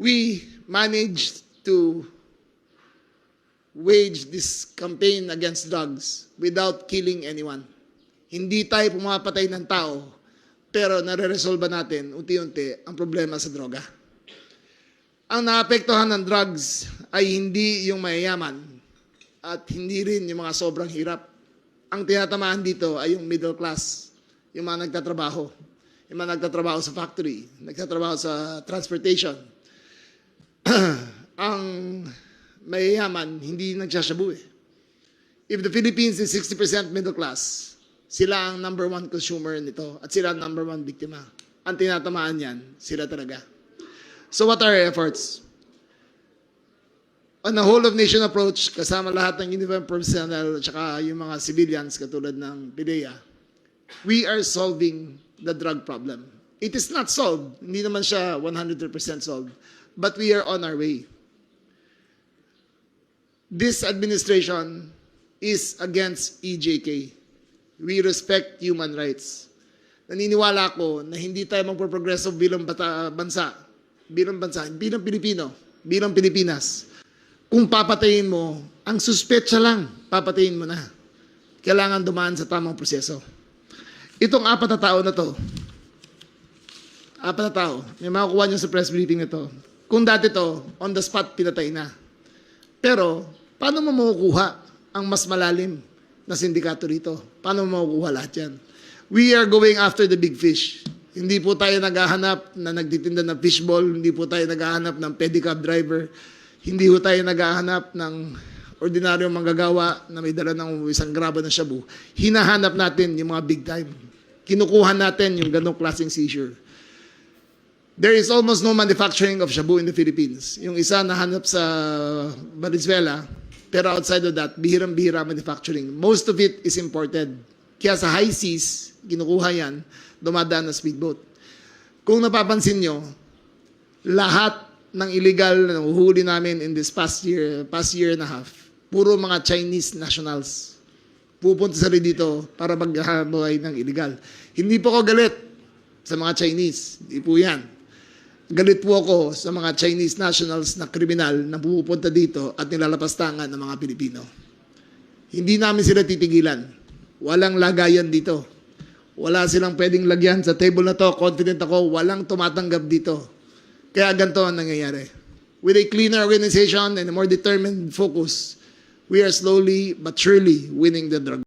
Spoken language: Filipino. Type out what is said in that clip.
we managed to wage this campaign against drugs without killing anyone. Hindi tayo pumapatay ng tao, pero nare-resolve natin unti-unti ang problema sa droga. Ang naapektuhan ng drugs ay hindi yung mayayaman at hindi rin yung mga sobrang hirap. Ang tinatamaan dito ay yung middle class, yung mga nagtatrabaho. Yung mga nagtatrabaho sa factory, nagtatrabaho sa transportation. Ang mayayaman, hindi nagsasyabu eh. If the Philippines is 60% middle class, sila ang number one consumer nito at sila ang number one biktima. Ang tinatamaan yan, sila talaga. So what are our efforts? On a whole of nation approach, kasama lahat ng uniformed personnel at saka yung mga civilians katulad ng PDEA, we are solving the drug problem. It is not solved. Hindi naman siya 100% solved. But we are on our way. This administration is against EJK. We respect human rights. Naniniwala ako na hindi tayo magpo-progreso bilang bilang Pilipino, bilang Pilipinas. Kung papatayin mo, ang suspetsa lang, papatayin mo na. Kailangan dumaan sa tamang proseso. Itong 4 na tao na to, 4 na tao, may makukuha nyo sa press briefing na to. Kung dati to, on the spot, pinatay na. Pero, paano mo makukuha ang mas malalim na sindikato rito? Paano mo makukuha lahat yan? We are going after the big fish. Hindi po tayo naghahanap na nagtitinda ng fishball, hindi po tayo naghahanap ng pedicab driver, hindi po tayo naghahanap ng ordinaryong manggagawa na may dala ng 1 gramo ng shabu. Hinahanap natin yung mga big time. Kinukuha natin yung ganong klaseng seizure. There is almost no manufacturing of shabu in the Philippines. Yung isa nahanap sa Valenzuela, pero outside of that, bihirang-bihira manufacturing. Most of it is imported. Kaya sa high seas, kinukuha yan, dumadaan na speedboat. Kung napapansin nyo, lahat ng illegal na nahuhuli namin in this past year and a half, puro mga Chinese nationals. Pupunta sila dito para maghabuhay ng illegal. Hindi po ako galit sa mga Chinese. Hindi po yan. Galit po ako sa mga Chinese nationals na kriminal na pupunta dito at nilalapastangan ng mga Pilipino. Hindi namin sila titigilan. Walang lagayan dito. Wala silang pwedeng lagyan sa table na to. Confident ako, walang tumatanggap dito. Kaya ganito ang nangyayari. With a cleaner organization and a more determined focus, we are slowly but surely winning the drug.